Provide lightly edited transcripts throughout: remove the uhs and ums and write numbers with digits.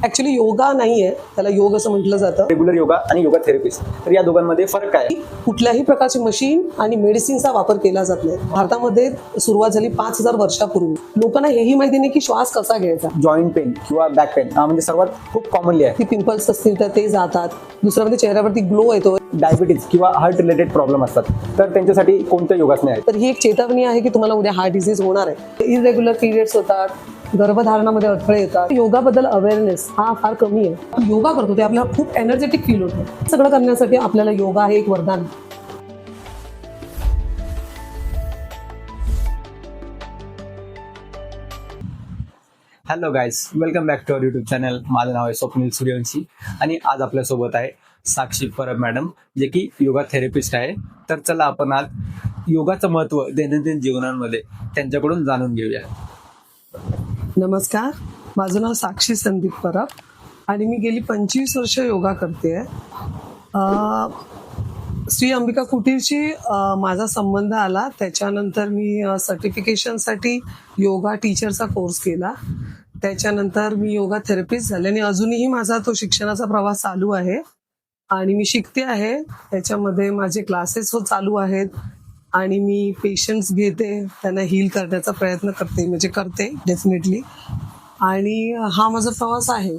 Actually yoga नाहीये, त्याला योग असं म्हटलं जातं. रेग्युलर योगा आणि योगा थेरपिस्ट, तर या दोघांमध्ये फरक काय आहे? कुठल्याही प्रकारचे मशीन आणि मेडिसिनचा वापर केला जात नाही. भारतामध्ये सुरुवात झाली 5000 वर्षापूर्वी. लोकांना हेही माहिती नाही की श्वास कसा घ्यायचा. जॉईंट पेन किंवा बॅक पेन म्हणजे सर्वात खूप कॉमनली आहे. ती पिंपल्स असतील तर ते जातात. दुसरं म्हणजे चेहऱ्यावरती ग्लो येतो. डायबिटीज किंवा हार्ट रिलेटेड प्रॉब्लेम असतात, तर त्यांच्यासाठी कोणते योगासने आहेत? तर ही एक चेतावणी आहे की तुम्हाला उद्या हार्ट डिसीज होणार आहे. इरेग्युलर पिरियड्स होतात, गर्भधारणामध्ये अडथळे येतात. योगाबद्दल अवेअरनेस हा फार कमी आहे. योगा करतो ते आपल्याला खूप एनर्जेटिक फील होतं. सगळं करण्यासाठी आपल्याला योगा हे एक वरदान. Hello guys, welcome back to our YouTube channel. माझं नाव आहे स्वप्नील सूर्यवंशी आणि आज आपल्यासोबत आहे साक्षी परब मॅडम, जे की योगा थेरपिस्ट आहे. तर चला आपण आज योगाचं महत्त्व दैनंदिन जीवनामध्ये त्यांच्याकडून जाणून घेऊया. नमस्कार, माझं नाव साक्षी संदीप परब आणि मी गेली 25 वर्ष योगा करते. श्री अंबिका कुटीरशी माझा संबंध आला. त्याच्यानंतर मी सर्टिफिकेशनसाठी योगा टीचरचा कोर्स केला. त्याच्यानंतर मी योगा थेरपिस्ट झाले आणि अजूनही माझा तो शिक्षणाचा प्रवास चालू आहे आणि मी शिकते आहे. त्याच्यामध्ये माझे क्लासेस चालू आहेत आणि मी पेशंट्स घेते, त्यांना हील करण्याचा प्रयत्न करते, म्हणजे करते डेफिनेटली. आणि हा माझा प्रवास आहे.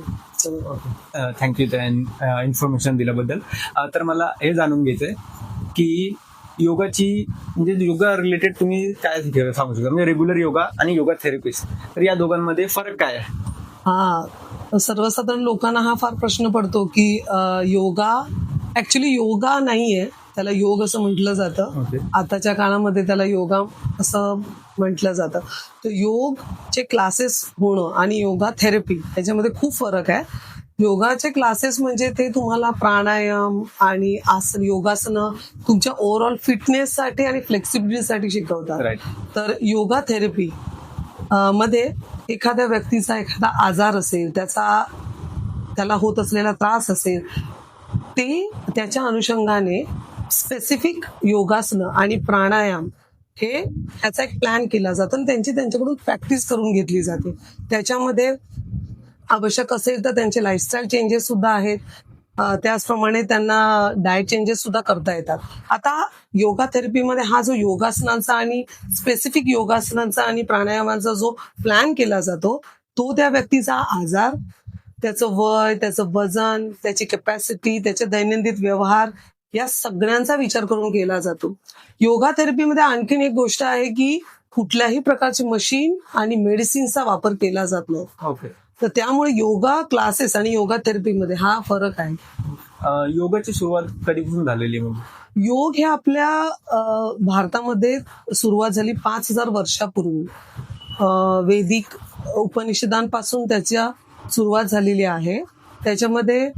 थँक्यू त्या इन्फॉर्मेशन दिल्याबद्दल. तर मला हे जाणून घ्यायचंय की योगाची म्हणजे योगा रिलेटेड तुम्ही काय सांगू शकता, म्हणजे रेग्युलर योगा आणि योगा थेरपिस्ट, तर या दोघांमध्ये फरक काय आहे? सर्वसाधारण लोकांना हा फार प्रश्न पडतो की योगा ऍक्च्युली योगा नाहीये, त्याला योग असं म्हटलं जातं. आताच्या काळामध्ये त्याला योगा असं म्हटलं जातं. तर योगचे क्लासेस होणं आणि योगा थेरपी याच्यामध्ये खूप फरक आहे. योगाचे क्लासेस म्हणजे ते तुम्हाला प्राणायाम आणि आसन योगासनं तुमच्या ओव्हरऑल फिटनेससाठी आणि फ्लेक्सिबिलिटीसाठी शिकवतात. तर योगा थेरपी मध्ये एखाद्या व्यक्तीचा एखादा आजार असेल, त्याला होत असलेला त्रास असेल, ते त्याच्या अनुषंगाने स्पेसिफिक योगासनं आणि प्राणायाम हे ह्याचा एक प्लॅन केला जातो आणि त्यांच्याकडून प्रॅक्टिस करून घेतली जाते. त्याच्यामध्ये आवश्यक असेल तर त्यांचे लाईफस्टाईल चेंजेस सुद्धा आहेत. त्याचप्रमाणे त्यांना डाएट चेंजेस सुद्धा करता येतात. आता योगा थेरपीमध्ये हा जो योगासनांचा आणि स्पेसिफिक योगासनांचा आणि प्राणायामांचा जो प्लॅन केला जातो, तो त्या व्यक्तीचा आजार, त्याचं वय, त्याचं वजन, त्याची कॅपॅसिटी, त्याचे दैनंदिन व्यवहार या सगळ्यांचा विचार करून केला जातो. योगा थेरपीमध्ये आणखीन एक गोष्ट आहे की कुठल्याही प्रकारची मशीन आणि मेडिसिनचा वापर केला जात नाही. तर त्यामुळे योगा क्लासेस आणि योगा थेरपीमध्ये हा फरक आहे. योगाची सुरुवात कधीपासून झालेली? योग हे आपल्या भारतामध्ये सुरुवात झाली 5000 वर्षापूर्वी. वैदिक उपनिषदांपासून त्याच्या सुरुवात झालेली आहे. त्याच्यामध्ये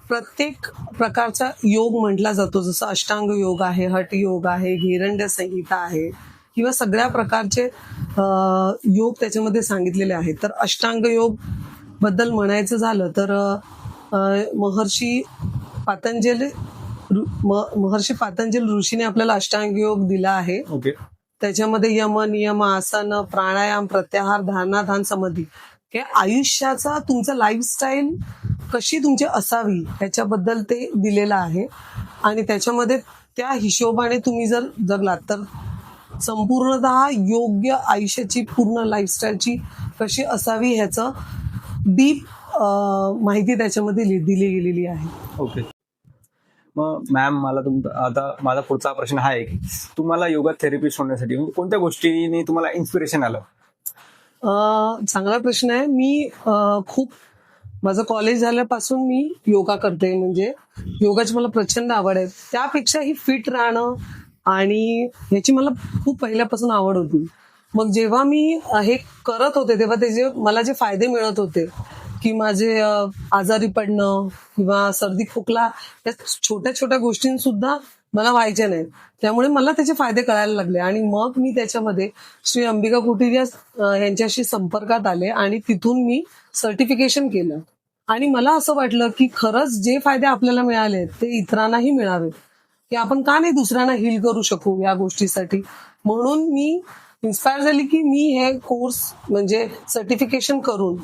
प्रत्येक प्रकारचा योग म्हटला जातो, जसं अष्टांग योग आहे, हठ योग आहे, घेरंड संहिता आहे, किंवा सगळ्या प्रकारचे योग त्याच्यामध्ये सांगितलेले आहेत. तर अष्टांग योग बद्दल म्हणायचं झालं तर महर्षी पातंजल ऋषीने आपल्याला अष्टांग योग दिला आहे. त्याच्यामध्ये यम, नियम, आसन, प्राणायाम, प्रत्याहार, धारणा, ध्यान, समाधी हे आयुष्याचा तुमचं लाईफस्टाईल कशी तुमची असावी ह्याच्याबद्दल ते दिलेलं आहे. आणि त्याच्यामध्ये त्या हिशोबाने तुम्ही जर जगलात तर संपूर्णतः योग्य आयुष्याची पूर्ण लाईफस्टाईलची कशी असावी ह्याचं डीप माहिती त्याच्यामध्ये दिली गेलेली आहे. ओके. मग मॅम, आता माझा पुढचा प्रश्न हा आहे की तुम्हाला योगा थेरपिस्ट होण्यासाठी म्हणजे कोणत्या गोष्टीने तुम्हाला इन्स्पिरेशन आलं? चांगला प्रश्न आहे. मी माझं कॉलेज झाल्यापासून मी योगा करते, म्हणजे योगाची मला प्रचंड आवड आहे. त्यापेक्षाही फिट राहणं आणि ह्याची मला खूप पहिल्यापासून आवड होती. मग जेव्हा मी हे करत होते तेव्हा मला जे फायदे मिळत होते की माझे आजारी पडणं किंवा सर्दी खोकला या छोट्या छोट्या गोष्टींसुद्धा मला व्हायच्या नाहीत. त्यामुळे मला त्याचे फायदे कळायला लागले आणि मग मी त्याच्यामध्ये श्री अंबिका कुटीर यांच्याशी संपर्कात आले आणि तिथून मी सर्टिफिकेशन केलं. आणि मला असं वाटलं की खरंच जे फायदे आपल्याला मिळाले ते इतरांनाही मिळावेत, की आपण का नाही दुसऱ्यांना हील करू शकू या गोष्टीसाठी. म्हणून मी इन्स्पायर झाली की मी हे कोर्स म्हणजे सर्टिफिकेशन करून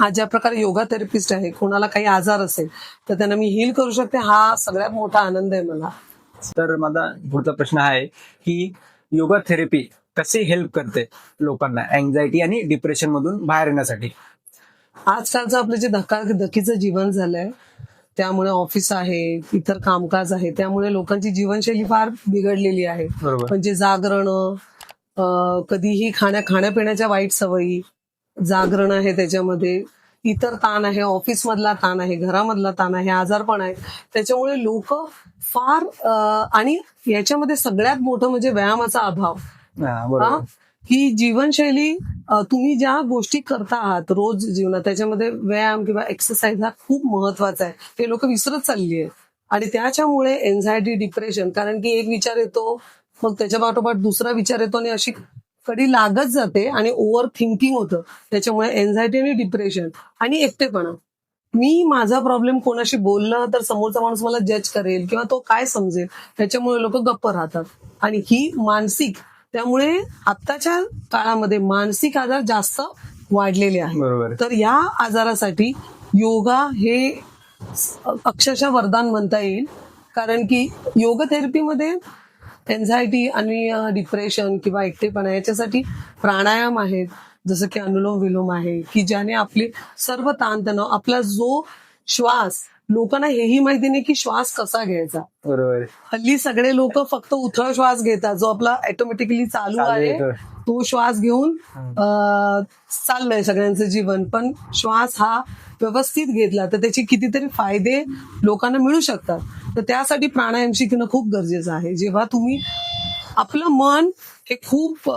आज ज्या प्रकारे योगा थेरपिस्ट आहे, कोणाला काही आजार असेल तर त्यांना मी हील करू शकते, हा सगळ्यात मोठा आनंद आहे मला. तर माझा पुढचा प्रश्न हा आहे की योगा थेरपी कशी हेल्प करते लोकांना अँझायटी आणि डिप्रेशन मधून बाहेर येण्यासाठी? आजकालचं आपलं जे धकाधकीचं जीवन झालंय, त्यामुळे ऑफिस आहे, इतर कामकाज आहे, त्यामुळे लोकांची जीवनशैली फार बिघडलेली आहे. बरोबर. म्हणजे जागरण, कधीही खाण्यापिण्याच्या वाईट सवयी, जागरण आहे, त्याच्यामध्ये इतर ताण आहे, ऑफिस मधला ताण आहे, घरामधला ताण आहे, आजारपण आहे. त्याच्यामुळे लोक फार आणि याच्यामध्ये सगळ्यात मोठं म्हणजे व्यायामाचा अभाव. बरोबर. ही जीवनशैली, तुम्ही ज्या गोष्टी करता आहात रोज जीवनात, त्याच्यामध्ये व्यायाम किंवा एक्सरसाइज हा खूप महत्वाचा आहे. ते लोक विसरत चालली आहेत आणि त्याच्यामुळे एन्झायटी, डिप्रेशन, कारण की एक विचार येतो, मग त्याच्या पाठोपाठ दुसरा विचार येतो आणि अशी कडी लागत जाते आणि ओव्हर थिंकिंग होतं. त्याच्यामुळे एन्झायटी आणि डिप्रेशन आणि एकटेपणा. मी माझा प्रॉब्लेम कोणाशी बोललं तर समोरचा माणूस मला जज करेल किंवा तो काय समजेल, त्याच्यामुळे लोक गप्प राहतात. आणि ही मानसिक, त्यामुळे आत्ताच्या काळामध्ये मानसिक आजार जास्त वाढलेले बरोबर. आहेत. तर या आजारासाठी योगा हे अक्षरशः वरदान म्हणता येईल. कारण की योग थेरपीमध्ये एन्झायटी आणि डिप्रेशन किंवा एकटेपणा याच्यासाठी प्राणायाम आहेत, जसं की अनुलोम विलोम आहे, की ज्याने आपले सर्व ताणतणाव, आपला जो श्वास, लोकांना हेही माहिती नाही की श्वास कसा घ्यायचा. बरोबर. हल्ली सगळे लोक फक्त उथळ श्वास घेतात, जो आपला ऑटोमॅटिकली चालू आहे तो श्वास घेऊन चाललंय सगळ्यांचं जीवन. पण श्वास हा व्यवस्थित घेतला तर त्याचे कितीतरी फायदे लोकांना मिळू शकतात. तर त्यासाठी प्राणायाम शिकणं खूप गरजेचं आहे. जेव्हा तुम्ही, आपलं मन हे खूप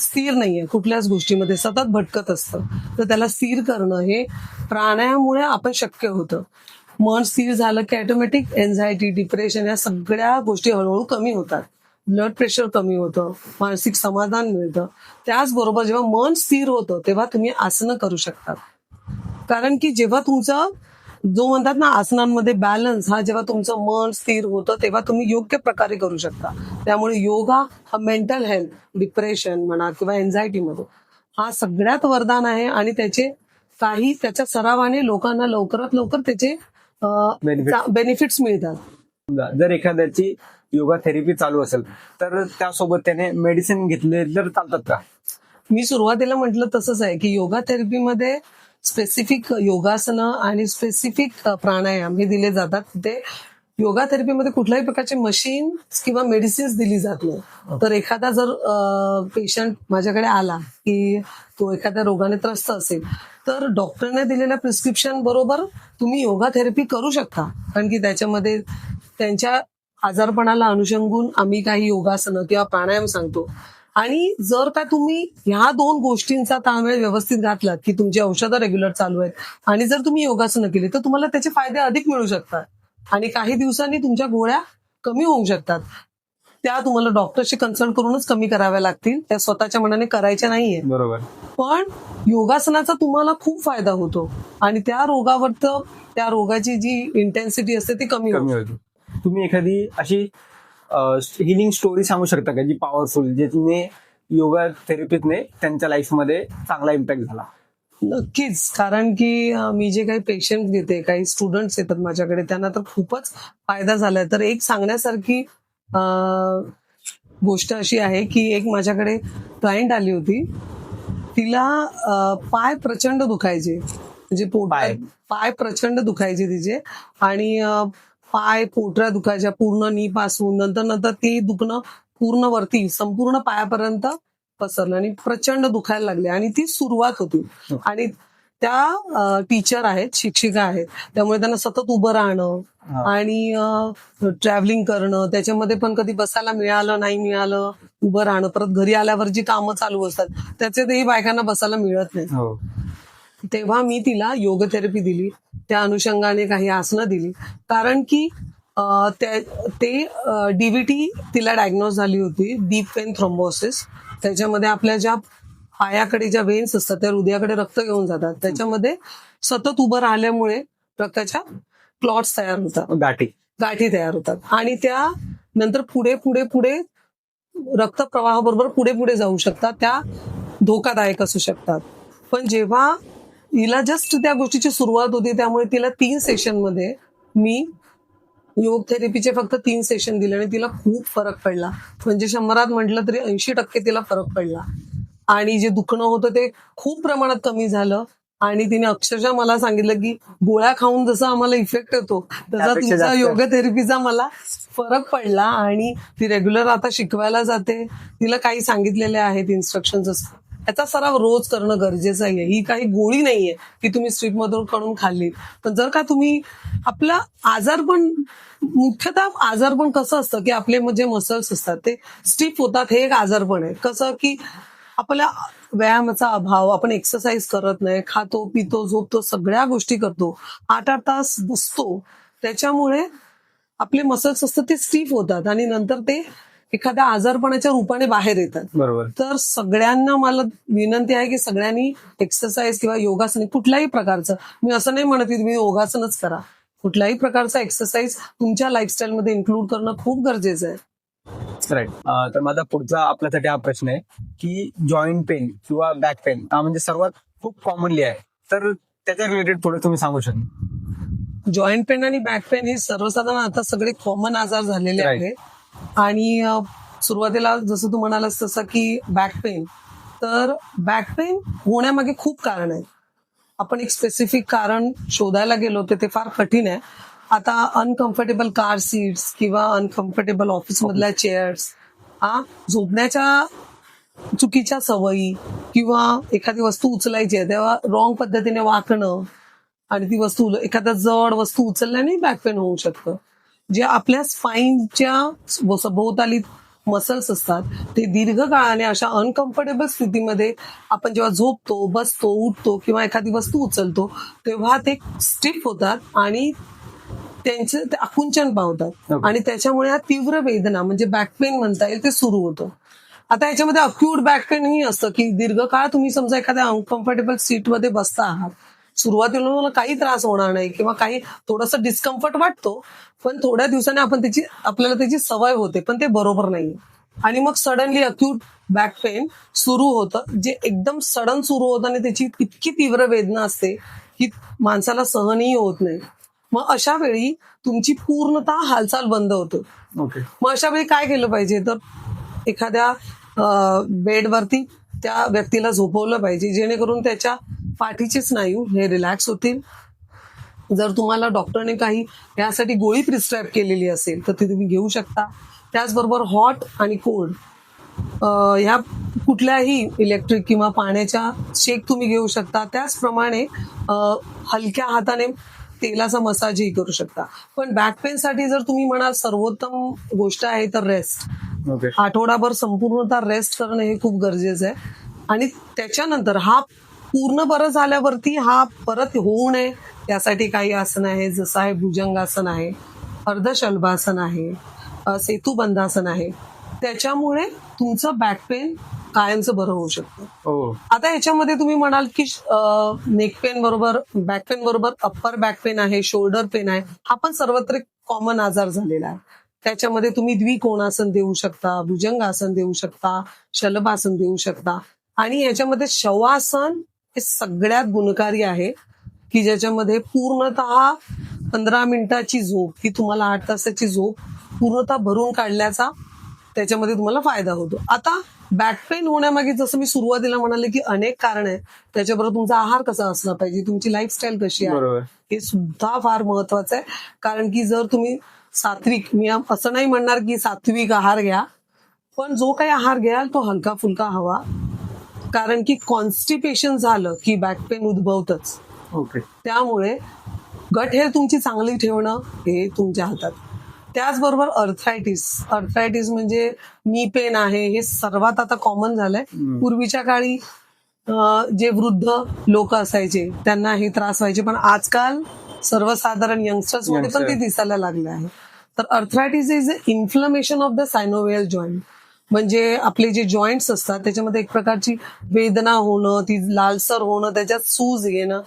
स्थिर नाहीये, कुठल्याच गोष्टीमध्ये सतत भटकत असतं, तर त्याला स्थिर करणं हे प्राणायामामुळे आपण शक्य होतं. मन स्थिर झालं की ऑटोमॅटिक एन्झायटी, डिप्रेशन या सगळ्या गोष्टी हळूहळू कमी होतात. ब्लड प्रेशर कमी होतं, मानसिक समाधान मिळतं. त्याचबरोबर जेव्हा मन स्थिर होतं तेव्हा तुम्ही आसनं करू शकता. कारण की जेव्हा तुमचं, जो म्हणतात ना आसनांमध्ये बॅलन्स, हा जेव्हा तुमचं मन स्थिर होतं तेव्हा तुम्ही योग्य प्रकारे करू शकता. त्यामुळे योगा हा मेंटल हेल्थ, डिप्रेशन म्हणा किंवा एन्झायटी मध्ये हा सगळ्यात वरदान आहे. आणि त्याच्या सरावाने लोकांना लवकरात लवकर त्याचे बेनिफिट्स मिळतात. जर एखाद्याची योगा थेरपी चालू असेल तर त्यासोबत त्याने मेडिसिन घेतले तर चालतात का? मी सुरुवातीला म्हटलं तसंच आहे की योगा थेरपीमध्ये स्पेसिफिक योगासनं आणि स्पेसिफिक प्राणायाम हे दिले जातात. ते योगा थेरपीमध्ये कुठल्याही प्रकारचे मशीन किंवा मेडिसिन्स दिली जात नाही. तर एखादा जर पेशंट माझ्याकडे आला की तो एखाद्या रोगाने त्रस्त असेल तर डॉक्टरने दिलेल्या प्रिस्क्रिप्शन बरोबर तुम्ही योगा थेरपी करू शकता. कारण की त्याच्यामध्ये त्यांच्या आजारपणाला अनुषंगून आम्ही काही योगासनं किंवा प्राणायाम सांगतो. आणि जर का तुम्ही ह्या दोन गोष्टींचा ताळमेळ व्यवस्थित घातलात की तुमची औषधं रेग्युलर चालू आहेत आणि जर तुम्ही योगासनं केली तर तुम्हाला त्याचे फायदे अधिक मिळू शकतात आणि काही दिवसांनी तुमच्या गोळ्या कमी होऊ शकतात. त्या तुम्हाला डॉक्टरशी कन्सल्ट करूनच कमी कराव्या लागतील, त्या स्वतःच्या मनाने करायच्या नाहीये. बरोबर. पण योगासनाचा तुम्हाला खूप फायदा होतो आणि त्या रोगाची जी इंटेन्सिटी असते ती कमी होते. तुम्ही एखादी अशी हिलिंग स्टोरी सांगू शकता का जी पॉवरफुल, ज्याने योगा थेरपीने त्यांच्या लाईफमध्ये चांगला इम्पॅक्ट झाला? नक्कीच. कारण की मी जे काही पेशंट घेते, काही स्टुडंट्स येतात माझ्याकडे, त्यांना तर खूपच फायदा झालाय. तर एक सांगण्यासारखी गोष्ट अशी आहे की एक माझ्याकडे क्लायंट आली होती, तिला पाय प्रचंड दुखायचे, म्हणजे पाय प्रचंड दुखायचे तिचे, आणि पाय पोटऱ्या दुखायच्या पूर्ण नी पासून, नंतर ते दुखणं पूर्ण वरती संपूर्ण पायापर्यंत पसरलं आणि प्रचंड दुखायला लागले. आणि ती सुरुवात होती. आणि त्या टीचर आहेत, शिक्षिका आहेत, त्यामुळे त्यांना सतत उभं राहणं आणि ट्रॅव्हलिंग करणं, त्याच्यामध्ये पण कधी बसायला मिळालं नाही मिळालं, उभं राहणं, परत घरी आल्यावर जी कामं चालू असतात त्याच्यातही बायकांना बसायला मिळत नाही. तेव्हा मी तिला योग थेरपी दिली, त्या अनुषंगाने काही आसनं दिली. कारण की ते डीव्हीटी तिला डायग्नोज झाली होती, डीप वेन थ्रोम्बोसिस. त्याच्यामध्ये आपल्या ज्या पायाकडे ज्या वेन्स असतात त्या हृदयाकडे रक्त घेऊन जातात, त्याच्यामध्ये सतत उभं राहिल्यामुळे रक्ताच्या क्लॉट्स तयार होतात, गाठी तयार होतात आणि त्या नंतर पुढे रक्तप्रवाहाबरोबर पुढे जाऊ शकतात, त्या धोकादायक असू शकतात. पण जेव्हा हिला जस्ट त्या गोष्टीची सुरुवात होती, त्यामुळे तिला 3 सेशनमध्ये मी योग थेरपीचे फक्त 3 सेशन दिले आणि तिला खूप फरक पडला. म्हणजे 100त म्हटलं तरी 80% तिला फरक पडला. आणि जे दुखणं होतं ते खूप प्रमाणात कमी झालं. आणि तिने अक्षरशः मला सांगितलं की गोळ्या खाऊन जसा आम्हाला इफेक्ट येतो तसा त्यापेक्षा तुमचा जास्त. योग थेरपीचा मला फरक पडला. आणि ती रेग्युलर आता शिकवायला जाते. तिला काही सांगितलेले आहेत इन्स्ट्रक्शन्स, याचा सराव रोज करणं गरजेचं आहे. ही काही गोळी नाहीये की तुम्ही स्ट्रीप मधून काढून खाल्ली. पण जर का तुम्ही आपला आजारपण, मुख्यतः आजारपण कसं असतं की आपले जे मसल्स असतात ते स्टिफ होतात, हे एक आजारपण आहे. कसं की आपल्या व्यायामाचा अभाव, आपण एक्सरसाइज करत नाही, खातो पितो झोपतो, सगळ्या गोष्टी करतो, 8-8 तास बसतो, त्याच्यामुळे आपले मसल्स असतात ते स्टिफ होतात आणि नंतर ते एखाद्या आजारपणाच्या रूपाने बाहेर येतात. बरोबर. तर सगळ्यांना मला विनंती आहे की सगळ्यांनी एक्सरसाइज किंवा योगासन कुठल्याही प्रकारचं, मी असं नाही म्हणत की तुम्ही योगासनच करा, कुठल्याही प्रकारचा एक्सरसाइज तुमच्या लाईफस्टाईलमध्ये इन्क्लूड करणं खूप गरजेचं आहे. राईट. तर माझा पुढचा आपल्यासाठी हा प्रश्न आहे की जॉईंट पेन किंवा बॅक पेन हा म्हणजे सर्वात खूप कॉमनली आहे, तर त्याच्या रिलेटेड थोडं तुम्ही सांगू शकता? जॉईंट पेन आणि बॅक पेन हे सर्वसाधारण आता सगळे कॉमन आजार झालेले Right. आहेत. आणि सुरुवातीला जसं तू म्हणालास तसं की बॅक पेन, तर बॅक पेन होण्यामागे खूप कारण आहेत. आपण एक स्पेसिफिक कारण शोधायला गेलो तर ते फार कठीण आहे. आता अनकम्फर्टेबल कार सीट्स किंवा अनकम्फर्टेबल ऑफिस मधल्या चेअर्स, झोपण्याच्या चुकीच्या सवयी, किंवा एखादी वस्तू उचलायची आहे तेव्हा रॉंग पद्धतीने वाकणं आणि ती वस्तू, एखाद्या जड वस्तू उचलल्याने बॅक पेन होऊ शकतं. जे आपल्या स्पाईनच्या सभोवताली मसल्स असतात ते दीर्घकाळाने अशा अनकम्फर्टेबल स्थितीमध्ये आपण जेव्हा झोपतो, बसतो, उठतो किंवा एखादी वस्तू उचलतो तेव्हा ते स्टिफ होतात आणि त्यांचे ते आकुंचन पावतात. Okay. आणि त्याच्यामुळे हा तीव्र वेदना म्हणजे बॅक पेन म्हणता येईल ते सुरू होतं. आता याच्यामध्ये अक्यूट बॅक पेन ही असतं की दीर्घकाळ तुम्ही समजा एखाद्या अनकम्फर्टेबल सीटमध्ये बसता आहात, सुरुवातीला तुम्हाला काही त्रास होणार नाही किंवा काही थोडंसं डिस्कम्फर्ट वाटतो, पण थोड्या दिवसाने आपल्याला त्याची सवय होते, पण ते बरोबर नाहीये. आणि मग सडनली अक्यूट बॅक पेन सुरू होतं, जे एकदम सडन सुरू होतं आणि त्याची इतकी तीव्र वेदना असते की माणसाला सहनही होत नाही. मग अशा वेळी तुमची पूर्णतः हालचाल बंद होते. ओके. मग अशा वेळी काय केलं पाहिजे, तर एखाद्या बेडवरती त्या व्यक्तीला झोपवलं पाहिजे, जेणेकरून त्याच्या पाठीचे स्नायू हे रिलॅक्स होतील. जर तुम्हाला डॉक्टरने काही यासाठी गोळी प्रिस्क्राईब केलेली असेल तर ती तुम्ही घेऊ शकता. त्याचबरोबर हॉट आणि कोल्ड ह्या कुठल्याही इलेक्ट्रिक किंवा पाण्याच्या शेक तुम्ही घेऊ शकता. त्याचप्रमाणे हलक्या हाताने तेलाचा मसाजही करू शकता. पण बॅक पेनसाठी जर तुम्ही म्हणाल सर्वोत्तम गोष्ट आहे तर रेस्ट. ओके. आठवडाभर संपूर्णतः रेस्ट करणं हे खूप गरजेचं आहे. आणि त्याच्यानंतर हा पूर्ण बरं झाल्यावरती हा परत होऊ नये यासाठी काही आसन आहे, जसं आहे भुजंगासन आहे, अर्धशल्भासन आहे, सेतुबंधासन आहे. त्याच्यामुळे तुमचं बॅक पेन कायमचं बरं होऊ शकतं. हो. आता याच्यामध्ये तुम्ही म्हणाल की नेक पेन बरोबर बॅक पेन बरोबर अप्पर बॅक पेन आहे, शोल्डर पेन आहे, हा पण सर्वत्र कॉमन आजार झालेला आहे. त्याच्यामध्ये तुम्ही द्विकोणासन देऊ शकता, भुजंगासन देऊ शकता, शलभासन देऊ शकता. आणि याच्यामध्ये शवासन हे सगळ्यात गुणकारी आहे की ज्याच्यामध्ये पूर्णतः 15 मिनिटाची झोप ही तुम्हाला 8 तासाची झोप पूर्णतः भरून काढण्याचा त्याच्यामध्ये तुम्हाला फायदा होतो. आता बॅक पेन होण्यामागे जसं मी सुरुवातीला म्हणाले की अनेक कारण आहेत. त्याच्याबरोबर तुमचा आहार कसा असला पाहिजे, तुमची लाईफस्टाईल कशी आहे, बरोबर. हे सुद्धा फार महत्वाचं आहे. कारण की जर तुम्ही सात्विक, मी असं नाही म्हणणार की सात्विक आहार घ्या, पण जो काही आहार घ्याल तो हलका फुलका हवा. कारण की कॉन्स्टिपेशन झालं की बॅक पेन उद्भवतच. ओके. त्यामुळे गट हेल्थ तुमची चांगली ठेवणं हे तुमच्या हातात. त्याचबरोबर अर्थरायटिस म्हणजे नी पेन आहे, हे सर्वात आता कॉमन झालंय. पूर्वीच्या काळी जे वृद्ध लोक असायचे त्यांना हे त्रास व्हायचे, पण आजकाल सर्वसाधारण यंगस्टर्स मध्ये पण ते दिसायला लागले आहे. तर arthritis is inflammation of the synovial joint. म्हणजे आपले जे जॉईंट्स असतात त्याच्यामध्ये एक प्रकारची वेदना होणं, ती लालसर होणं, त्याच्यात सूज येणं,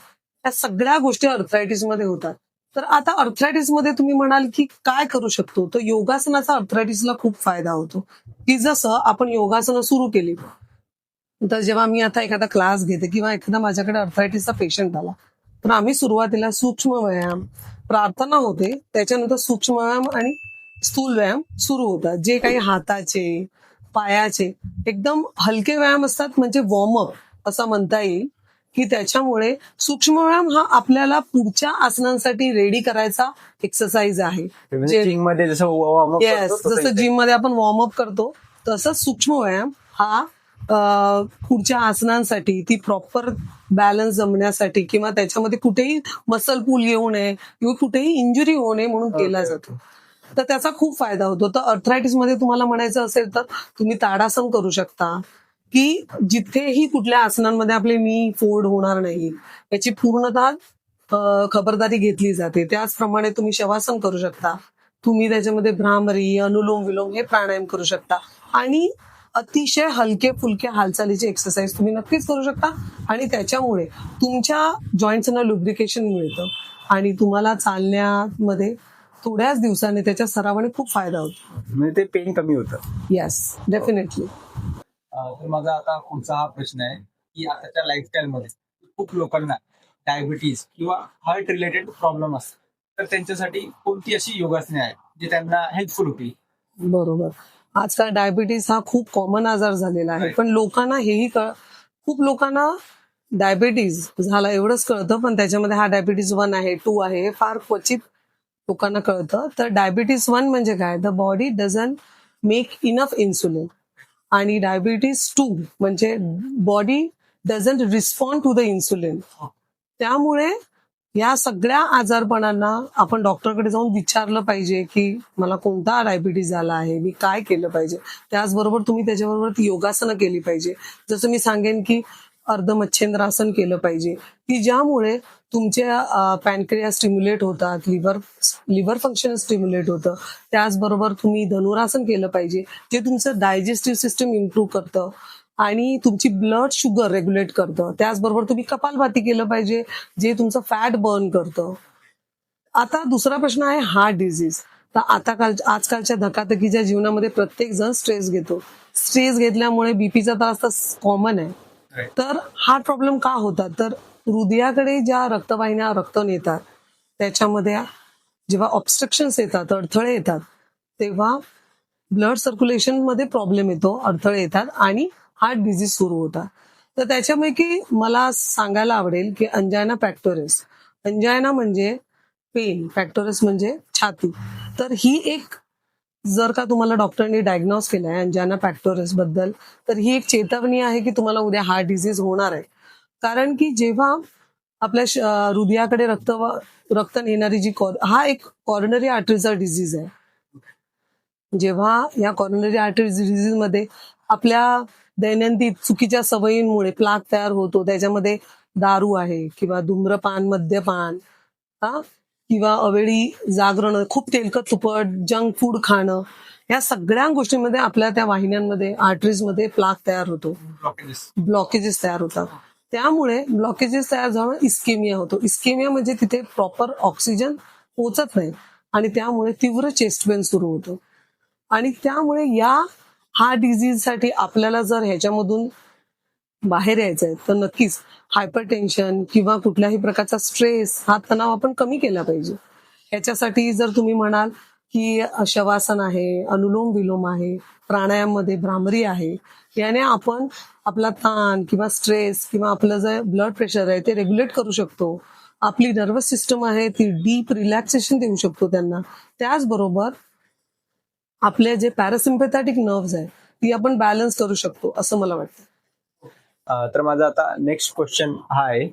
या सगळ्या गोष्टी अर्थरायटिस मध्ये होतात. तर आता अर्थरायटिस मध्ये तुम्ही म्हणाल की काय करू शकतो, तर योगासनाचा अर्थरायटिसला खूप फायदा होतो. की जसं आपण योगासनं सुरू केली, तर जेव्हा मी आता एखादा क्लास घेते किंवा एखादा माझ्याकडे अर्थरायटिसचा पेशंट आला, तर आम्ही सुरुवातीला सूक्ष्म व्यायाम, प्रार्थना होते, त्याच्यानंतर सूक्ष्म व्यायाम आणि स्थूल व्यायाम सुरू होतात. जे काही हाताचे, पायाचे एकदम हलके व्यायाम असतात, म्हणजे वॉर्मअप असं म्हणता येईल, की त्याच्यामुळे सूक्ष्म व्यायाम हा आपल्याला पुढच्या आसनांसाठी रेडी करायचा एक्सरसाइज आहे. म्हणजे जिम मध्ये जसं warm up येस, करतो तसं जसं इथे. जिम मध्ये आपण वॉर्मअप करतो तसंच सूक्ष्म व्यायाम हा पुढच्या आसनांसाठी, ती प्रॉपर बॅलन्स जमण्यासाठी किंवा त्याच्यामध्ये कुठेही मसल पूल येऊ नये किंवा कुठेही इंजुरी होऊ नये म्हणून केला Okay. जातो. तर त्याचा खूप फायदा होतो. तर अर्थरायटिस मध्ये तुम्हाला म्हणायचं असेल तर तुम्ही ताडासन करू शकता, की जिथेही कुठल्या आसनांमध्ये आपले नी फोल्ड होणार नाही याची पूर्णतः खबरदारी घेतली जाते. त्याचप्रमाणे तुम्ही शवासन करू शकता. तुम्ही त्याच्यामध्ये भ्रामरी, अनुलोम विलोम हे प्राणायाम करू शकता आणि अतिशय हलके फुलके हालचालीचे एक्सरसाइज तुम्ही नक्कीच करू शकता आणि त्याच्यामुळे तुमच्या जॉईंट्सना लुब्रिकेशन मिळतं आणि तुम्हाला चालण्यामध्ये थोड्याच दिवसाने त्याच्या सरावाने खूप फायदा होतो. म्हणजे ते पेन कमी होतं. Yes, definitely. तर माझा आता पुढचा हा प्रश्न आहे की आताच्या लाईफस्टाईल मध्ये खूप लोकांना डायबिटीज किंवा हार्ट रिलेटेड प्रॉब्लेम असतात, तर त्यांच्यासाठी कोणती अशी योगासने आहेत जी त्यांना हेल्पफुल होतील? बरोबर. आजकाल डायबिटीस हा खूप कॉमन आजार झालेला आहे, पण लोकांना हेही खूप लोकांना डायबिटीज झाला एवढंच कळतं, पण त्याच्यामध्ये हा डायबिटीज 1 आहे, 2 आहे, हे फार क्वचित लोकांना कळतं. तर डायबिटीज 1 म्हणजे काय? The body doesn't make enough insulin. आणि डायबिटीज 2 म्हणजे body doesn't respond to the insulin. त्यामुळे या सगळ्या आजारपणांना आपण डॉक्टरकडे जाऊन विचारलं पाहिजे की मला कोणता डायबिटीज झाला आहे, मी काय केलं पाहिजे. त्याचबरोबर तुम्ही त्याच्याबरोबर ती योगासनं केली पाहिजे. जसं मी सांगेन की अर्धमच्छेंद्रासन केलं पाहिजे, की ज्यामुळे तुमचे पॅनक्रिया स्टिम्युलेट होतात, लिव्हर फंक्शन स्टिम्युलेट होतं. त्याचबरोबर तुम्ही धनुरासन केलं पाहिजे, जे तुमचं डायजेस्टिव्ह सिस्टम इम्प्रूव्ह करतं आणि तुमची ब्लड शुगर रेग्युलेट करतं. त्याचबरोबर तुम्ही कपालभाती केलं पाहिजे, जे तुमचं फॅट बर्न करतं. आता दुसरा प्रश्न आहे हार्ट डिझीज. तर आजकालच्या धकाधकीच्या जीवनामध्ये प्रत्येक जण स्ट्रेस घेतो. स्ट्रेस घेतल्यामुळे बीपीचा त्रास तर कॉमन आहे. तर हार्ट प्रॉब्लेम का होतात? तर हृदयाकडे ज्या रक्तवाहिन्या रक्त नेतात त्याच्यामध्ये जेव्हा ऑब्स्ट्रक्शन्स येतात, अडथळे येतात, तेव्हा ब्लड सर्क्युलेशन मध्ये प्रॉब्लेम येतो, अडथळे येतात आणि हार्ट डिझीज सुरू होतात. तर त्याच्यापैकी मला सांगायला आवडेल की अंजायना पॅक्टोरिस. अंजायना म्हणजे पेन, पॅक्टोरिस म्हणजे छाती. तर ही एक, जर का तुम्हाला डॉक्टरने डायग्नोज केलंय अंजायना पॅक्टोरिस बद्दल, तर ही एक चेतावणी आहे की तुम्हाला उद्या हार्ट डिझीज होणार आहे. कारण की जेव्हा आपल्या हृदयाकडे रक्त नेणारी जी हा एक कॉर्नरी आर्टरीचा डिझीज आहे. जेव्हा या कॉर्नरी आर्टरी डिझीज मध्ये आपल्या दैनंदिन चुकीच्या सवयींमुळे प्लाक तयार होतो. त्याच्यामध्ये दारू आहे किंवा धूम्रपान, मद्यपान, किंवा अवेळी जागरण, खूप तेलकट तुपट जंक फूड खाणं, या सगळ्या गोष्टींमध्ये आपल्या त्या वाहिन्यांमध्ये, आर्टरीजमध्ये प्लाक तयार होतो, ब्लॉकेजेस तयार होतात. त्यामुळे ब्लॉकेजेस तयार झाल्यामुळे इस्केमिया होतो. इस्केमिया म्हणजे तिथे प्रॉपर ऑक्सिजन पोहोचत नाही आणि त्यामुळे तीव्र चेस्ट पेन सुरू होतो. आणि त्यामुळे या हार्ट डिझीजसाठी आपल्याला जर ह्याच्यामधून बाहेर यायचं आहे तर नक्कीच हायपरटेन्शन किंवा कुठल्याही प्रकारचा स्ट्रेस, हा तणाव आपण कमी केला पाहिजे. ह्याच्यासाठी जर तुम्ही म्हणाल की शवासन आहे, अनुलोम विलोम आहे, प्राणायाममध्ये भ्रामरी आहे, याने आपण आपला ताण किंवा स्ट्रेस किंवा आपलं जे ब्लड प्रेशर आहे ते रेग्युलेट करू शकतो. आपली नर्वस सिस्टम आहे ती डीप रिलॅक्सेशन देऊ शकतो त्यांना. त्याचबरोबर आपले जे पॅरासिम्पॅथॅटिक नर्व्स आहे ती आपण बॅलन्स करू शकतो, असं मला वाटतं. तर माझा आता नेक्स्ट क्वेश्चन हा आहे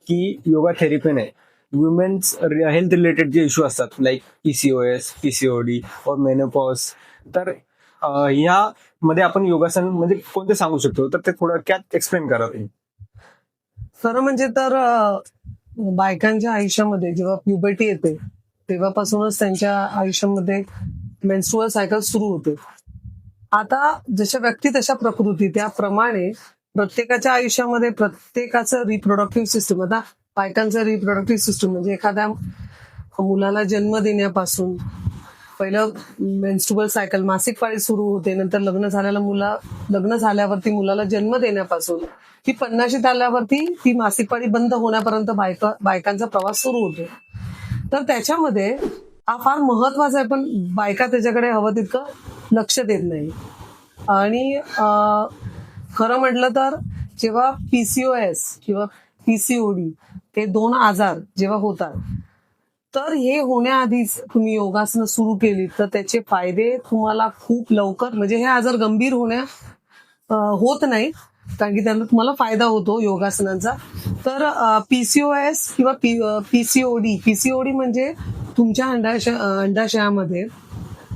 की योगा थेरपीने वुमेन्स हेल्थ रिलेटेड जे इश्यू असतात, लाईक PCOS, PCOD और मेनोपॉज, तर ह्यामध्ये आपण योगासन म्हणजे कोणते सांगू शकतो, तर ते थोडक्यात एक्सप्लेन करा तुम्ही. खरं म्हणजे तर बायकांच्या आयुष्यामध्ये जेव्हा प्युबर्टी येते तेव्हापासूनच त्यांच्या आयुष्यामध्ये मेन्स्ट्रुअल सायकल सुरू होते. आता जशा व्यक्ती तशा प्रकृती, त्याप्रमाणे प्रत्येकाच्या आयुष्यामध्ये प्रत्येकाचं रिप्रोडक्टिव्ह सिस्टम, आता बायकांचं रिप्रोडक्टिव्ह सिस्टम म्हणजे एखाद्या मुलाला जन्म देण्यापासून पहिलं मेन्स्ट्रुअल सायकल, मासिक पाळी सुरू होते, नंतर लग्न झाल्यावरती मुलाला जन्म देण्यापासून ती 50शीत आल्यावरती ती मासिक पाळी बंद होण्यापर्यंत बायकांचा प्रवास सुरू होतो. तर त्याच्यामध्ये हा फार महत्वाचा आहे, पण बायका त्याच्याकडे हवं तितकं लक्ष देत नाही. आणि खरं म्हटलं तर जेव्हा PCOS किंवा PCOD हे 2 आजार जेव्हा होतात, तर हे होण्याआधीच तुम्ही योगासनं सुरू केली तर त्याचे फायदे तुम्हाला खूप लवकर, म्हणजे हे आजार गंभीर होत नाही, कारण की त्यांना तुम्हाला फायदा होतो योगासनांचा. तर PCOS किंवा PCOD म्हणजे तुमच्या अंडाशयामध्ये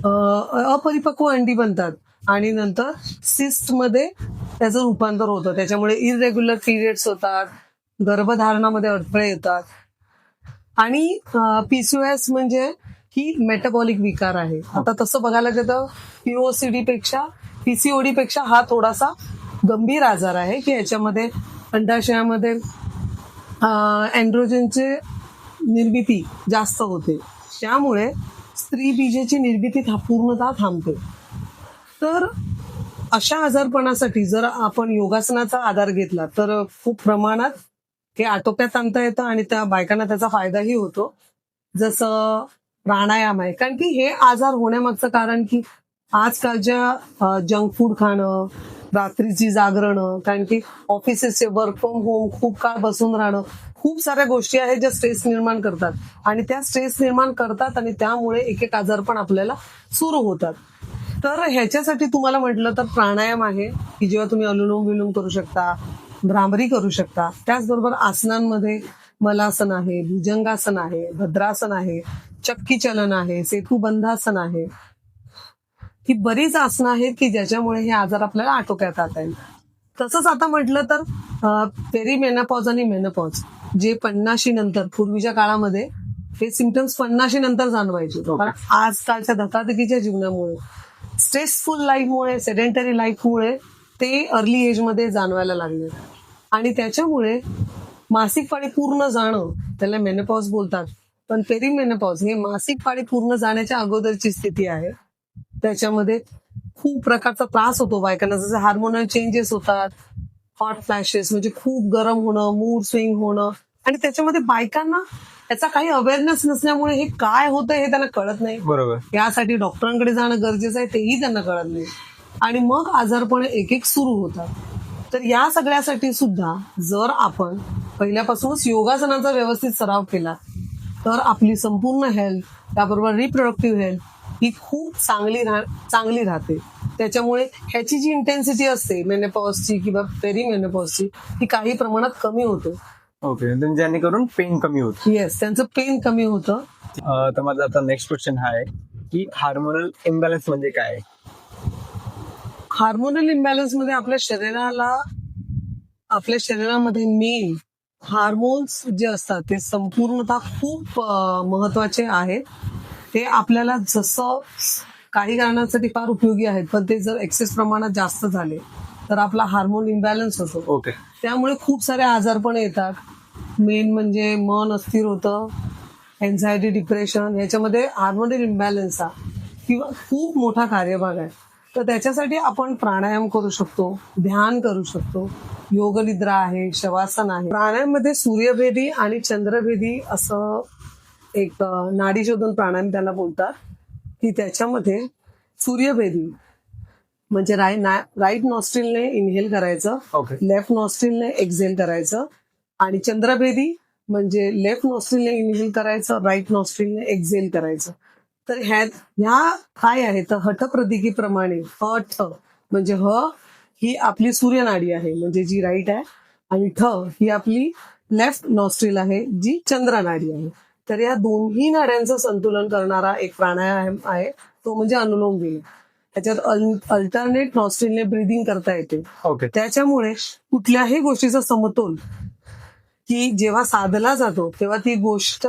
अपरिपक्व अंडी बनतात आणि नंतर सिस्टमध्ये त्याचं रूपांतर होतं. त्याच्यामुळे इरेग्युलर पिरियड्स होतात, गर्भधारणामध्ये अडथळे येतात. आणि PCOS म्हणजे ही मेटाबॉलिक विकार आहे. आता तसं बघायला गेलं PCOD पेक्षा हा थोडासा गंभीर आजार आहे, की याच्यामध्ये अंडाशयामध्ये एन्ड्रोजनची निर्मिती जास्त होते, त्यामुळे स्त्री बीजाची निर्मिती पूर्णतः थांबते. तर अशा आजारपणासाठी जर आपण योगासनाचा आधार घेतला तर खूप प्रमाणात हे आटोक्यात आणता येतं आणि त्या बायकांना त्याचा फायदाही होतो. जसं प्राणायाम आहे, कारण की हे आजार होण्यामागचं कारण की आजकालच्या जंक फूड खाणं, रात्रीची जागरणं, कारण की ऑफिसेसचे वर्क फ्रॉम होम, खूप काळ बसून राहणं, खूप साऱ्या गोष्टी आहेत ज्या स्ट्रेस निर्माण करतात आणि त्या स्ट्रेस निर्माण करतात आणि त्यामुळे एक आजार पण आपल्याला सुरू होतात. तर ह्याच्यासाठी तुम्हाला म्हटलं तर प्राणायाम आहे, की जेव्हा तुम्ही अनुलोम विलोम करू शकता, भ्रामरी करू शकता. त्याचबरोबर आसनांमध्ये मलासन आहे, भुजंगासन आहे, भद्रासन आहे, चक्की चलन आहे, सेतुबंधासन आहे. ही बरीच आसनं आहेत की ज्याच्यामुळे हे आजार आपल्याला आटोक्यात आणता येईल. तसंच आता म्हटलं तर पेरीमेनोपॉज आणि मेनोपॉज जे 50शी नंतर, पूर्वीच्या काळामध्ये हे सिम्पटम्स 50शी नंतर जाणवायचे, कारण आजकालच्या धकाधकीच्या जीवनामुळे, स्ट्रेसफुल लाईफमुळे, सेडेंटरी लाईफमुळे ते अर्ली एजमध्ये जाणवायला लागले. आणि त्याच्यामुळे मासिक पाळी पूर्ण जाणं, त्याला मेनोपॉज बोलतात, पण पेरीमेनोपॉज हे मासिक पाळी पूर्ण जाण्याच्या अगोदरची स्थिती आहे. त्याच्यामध्ये खूप प्रकारचा त्रास होतो बायकांना, जसे हार्मोनल चेंजेस होतात, हॉट फ्लॅशेस म्हणजे खूप गरम होणं, मूड स्विंग होणं, आणि त्याच्यामध्ये बायकांना याचा काही अवेअरनेस नसल्यामुळे हे काय होतं हे त्यांना कळत नाही. बरोबर. यासाठी डॉक्टरांकडे जाणं गरजेचं आहे, तेही त्यांना कळत नाही आणि मग आजारपण एक सुरू होतात. तर या सगळ्यासाठी सुद्धा जर आपण पहिल्यापासूनच योगासनांचा व्यवस्थित सराव केला तर आपली संपूर्ण हेल्थ, त्याबरोबर रिप्रोडक्टिव्ह हेल्थ ही खूप चांगली राहते. त्याच्यामुळे ह्याची जी इंटेन्सिटी असते मेनोपॉजची किंवा पेरीमेनोपॉजची, ही काही प्रमाणात कमी होते. ओके, जेणेकरून पेन कमी होतं. येस, त्यांचं पेन कमी होतं. तर माझा आता नेक्स्ट क्वेश्चन हा आहे की हार्मोनल इम्बॅलन्स म्हणजे काय? हार्मोनल इम्बॅलन्स मध्ये आपल्या शरीरामध्ये मेन हार्मोन्स जे असतात ते संपूर्णतः खूप महत्वाचे आहेत. ते आपल्याला जसं काही कारणांसाठी फार उपयोगी आहेत, पण ते जर एक्सेस प्रमाणात जास्त झाले तर आपला हार्मोन इम्बॅलन्स होतो. ओके. त्यामुळे खूप सारे आजारपण येतात. मेन म्हणजे मन अस्थिर होतं, एन्झायटी, डिप्रेशन, याच्यामध्ये हार्मोनल इम्बॅलन्स हा किंवा खूप मोठा कार्यभाग आहे. तर त्याच्यासाठी आपण प्राणायाम करू शकतो, ध्यान करू शकतो, योगनिद्रा आहे, शवासन आहे. प्राणायाममध्ये सूर्यभेदी आणि चंद्रभेदी असं एक नाडी शोधून प्राणायाम त्याला बोलतात, की त्याच्यामध्ये सूर्यभेदी म्हणजे राईट नॉस्ट्रिलने इनहेल करायचं, लेफ्ट नॉस्ट्रिलने एक्झेल करायचं, आणि चंद्रभेदी म्हणजे लेफ्ट नॉस्ट्रिलने इनहेल करायचं, राईट नॉस्ट्रिलने एक्झेल करायचं. तर ह्या काय आहे तर हठप्रदिकीप्रमाणे ठ म्हणजे ह ही आपली सूर्यनाडी आहे म्हणजे जी राईट आहे, आणि ठ ही आपली लेफ्ट नॉस्ट्रिल आहे जी चंद्रनाडी आहे. तर या दोन्ही नाड्यांचं संतुलन करणारा एक प्राणायाम आहे, तो म्हणजे अनुलोम विलोम. त्याच्यात अल्टरनेट नॉस्ट्रिलने ब्रीदिंग करता येते. त्याच्यामुळे कुठल्याही गोष्टीचा समतोल की जेव्हा साधला जातो तेव्हा ती गोष्ट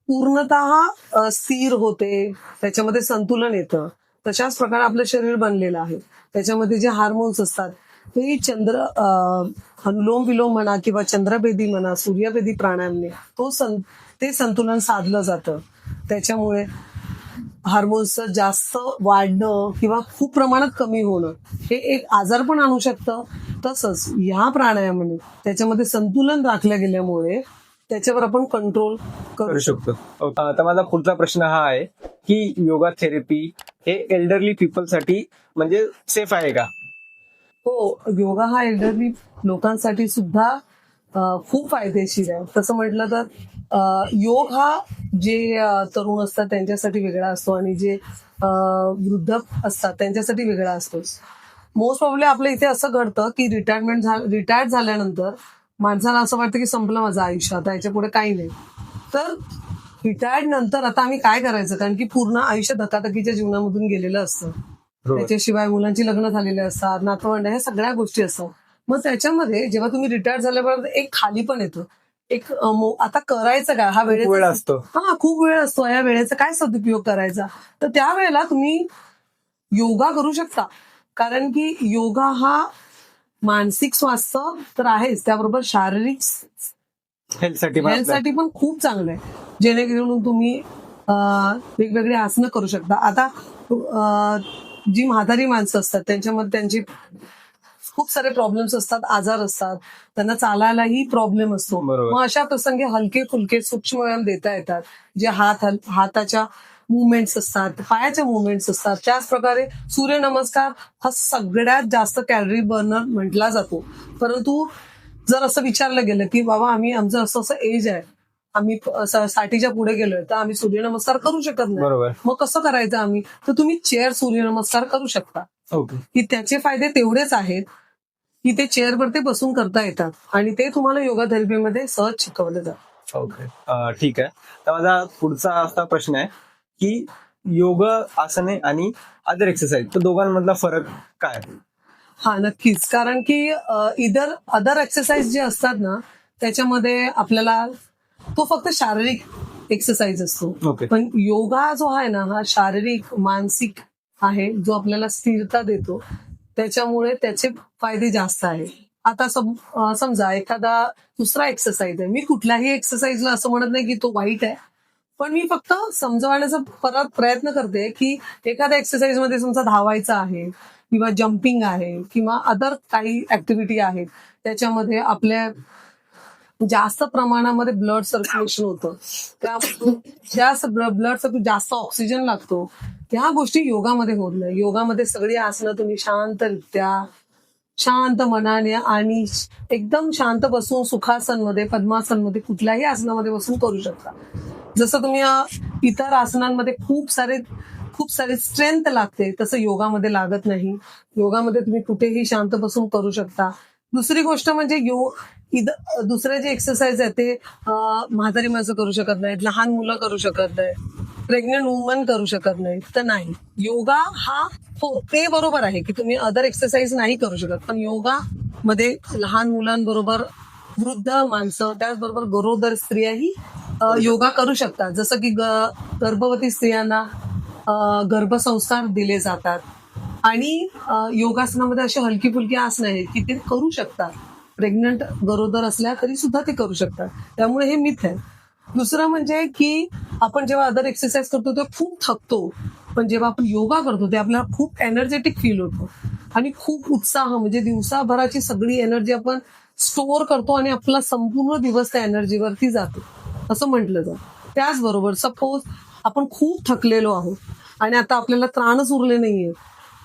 पूर्णतः स्थिर होते, त्याच्यामध्ये संतुलन येतं. तशाच प्रकारे आपलं शरीर बनलेलं आहे. त्याच्यामध्ये जे हार्मोन्स असतात ते अनुलोम विलोम म्हणा किंवा चंद्रभेदी म्हणा, सूर्यभेदी प्राणायामने ते संतुलन साधलं जातं. त्याच्यामुळे हार्मोन्सचं जास्त वाढणं किंवा खूप प्रमाणात कमी होणं हे एक आजार पण आणू शकतं. तसंच ह्या प्राणायामाने त्याच्यामध्ये संतुलन राखलं गेल्यामुळे त्याच्यावर आपण कंट्रोल करू करू शकतो. तर माझा पुढचा प्रश्न हा आहे की योगा थेरपी हे एल्डरली पीपलसाठी म्हणजे सेफ आहे का? हो, योगा हा एल्डरली लोकांसाठी सुद्धा खूप फायदेशीर आहे. तसं म्हटलं तर योग हा जे तरुण असतात त्यांच्यासाठी वेगळा असतो आणि जे वृद्ध असतात त्यांच्यासाठी वेगळा असतो. मोस्ट प्रॉब्ली आपल्या इथे असं घडतं की रिटायर्ड झाल्यानंतर माणसाला असं वाटतं की संपलं माझं आयुष्य, आता याच्या पुढे काही नाही. तर रिटायर्ड नंतर आता आम्ही काय करायचं, कारण की पूर्ण आयुष्य धकाधकीच्या जीवनामधून गेलेलं असतं. बरोबर. त्याच्याशिवाय मुलांची लग्न झालेली असतात, नातवंड, ह्या सगळ्या गोष्टी असतात. मग त्याच्यामध्ये जेव्हा तुम्ही रिटायर झाल्यावर एक खाली पण येतो, एक आता करायचं काय, हा खूप वेळ वेळेचा असतो. खूप वेळ असतो, या वेळेचा काय सदुपयोग करायचा. तर त्यावेळेला तुम्ही योगा करू शकता, कारण की योगा हा मानसिक स्वास्थ्य तर आहेच, त्याबरोबर शारीरिक हेल्थसाठी पण खूप चांगलं आहे. जेणेकरून तुम्ही वेगवेगळी आसनं करू शकता. आता जी म्हातारी माणसं असतात त्यांच्यामध्ये त्यांची खूप सारे प्रॉब्लेम्स असतात, आजार असतात, त्यांना चालायलाही प्रॉब्लेम असतो. बरोबर. मग अशा प्रसंगी हलके फुलके सूक्ष्म व्यायाम देता येतात, जे हाताच्या मुवमेंट्स असतात, पायाच्या मुवमेंट्स असतात. त्याच प्रकारे सूर्यनमस्कार हा सगळ्यात जास्त कॅलरी बर्नर म्हटला जातो. परंतु जर असं विचारलं गेलं की बाबा आमचं असं असं एज आहे, आम्ही 60च्या पुढे गेलोय, तर आम्ही सूर्यनमस्कार करू शकत नाही. बरोबर. मग कसं करायचं आम्ही, तर तुम्ही चेअर सूर्यनमस्कार करू शकता. ओके. की त्याचे फायदे तेवढेच आहेत की ते चेअरवरती बसून करता येतात आणि ते तुम्हाला योगा थेरपीमध्ये सहज शिकवलं जातं. ओके. ठीक आहे. तर माझा पुढचा असा प्रश्न आहे की योग आसने आणि अदर एक्सरसाइज तर दोघांमधला फरक काय? हा, नक्कीच. कारण की अदर एक्सरसाइज जे असतात ना, त्याच्यामध्ये आपल्याला तो फक्त शारीरिक एक्सरसाइज असतो. ओके. पण योगा जो आहे ना, हा शारीरिक, मानसिक आहे, जो आपल्याला स्थिरता देतो. त्याच्यामुळे त्याचे फायदे जास्त आहे. आता समजा एखादा दुसरा एक्सरसाइज आहे. मी कुठल्याही एक्सरसाइजला असं म्हणत नाही की तो वाईट आहे. पण मी फक्त समजवण्याचा परत प्रयत्न करते की एखाद्या एक्सरसाइज मध्ये समजा धावायचं आहे किंवा जम्पिंग आहे किंवा अदर काही ऍक्टिव्हिटी आहेत, त्याच्यामध्ये आपल्या जास्त प्रमाणामध्ये ब्लड सर्क्युलेशन होतं, जास्त ब्लड सर्क्युलेशन, जास्त ऑक्सिजन लागतो. ह्या गोष्टी योगामध्ये होत नाही. योगामध्ये सगळी आसनं तुम्ही शांतरित्या, शांत मनाने आणि एकदम शांत बसून सुखासनमध्ये, पद्मासनमध्ये, कुठल्याही आसनामध्ये बसून करू शकता. जसं तुम्ही इतर आसनांमध्ये खूप सारे स्ट्रेंथ लागते, तसं योगामध्ये लागत नाही. योगामध्ये तुम्ही कुठेही शांत बसून करू शकता. दुसरी गोष्ट म्हणजे दुसरे जे एक्सरसाइज आहे ते म्हातारी माणसं करू शकत नाहीत, लहान मुलं करू शकत नाहीत, प्रेग्नंट वुमन करू शकत नाहीत. तर नाही, योगा हा ते बरोबर आहे की तुम्ही अदर एक्सरसाइज नाही करू शकत, पण योगा मध्ये लहान मुलांबरोबर वृद्ध माणसं, त्याचबरोबर गरोदर स्त्रियाही योगा करू शकतात. जसं की गर्भवती स्त्रियांना गर्भसंस्कार दिले जातात आणि योगासनामध्ये अशी हलकी फुलकी आसनं आहेत की ते करू शकतात. प्रेग्नंट गरोदर असल्या तरी सुद्धा ते करू शकतात. त्यामुळे हे मिथ आहे. दुसरं म्हणजे की आपण जेव्हा अदर एक्सरसाइज करतो तेव्हा खूप थकतो, पण जेव्हा आपण योगा करतो ते आपल्याला खूप एनर्जेटिक फील होतो आणि खूप उत्साह, म्हणजे दिवसाभराची सगळी एनर्जी आपण स्टोअर करतो आणि आपला संपूर्ण दिवस त्या एनर्जीवरती जातो असं म्हटलं जातं. त्याचबरोबर सपोज आपण खूप थकलेलो आहोत आणि आता आपल्याला त्राणच उरले नाहीये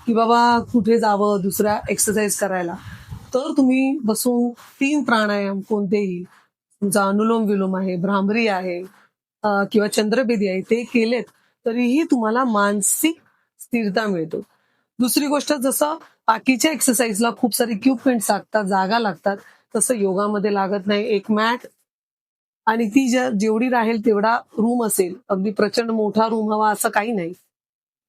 की बाबा कुठे जावं दुसऱ्या एक्सरसाइज करायला, तर तुम्ही बसून 3 प्राणायाम कोणतेही, तुमचा अनुलोम विलोम आहे, भ्रामरी आहे किंवा चंद्रभेदी आहे, ते केलेत तरीही तुम्हाला मानसिक स्थिरता मिळतो. दुसरी गोष्ट, जसं बाकीच्या एक्सरसाइजला खूप सारे इक्विपमेंट्स लागतात, जागा लागतात, तसं योगामध्ये लागत नाही. एक मॅट आणि ती जेवढी राहील तेवढा रूम असेल, अगदी प्रचंड मोठा रूम हवा असं काही नाही.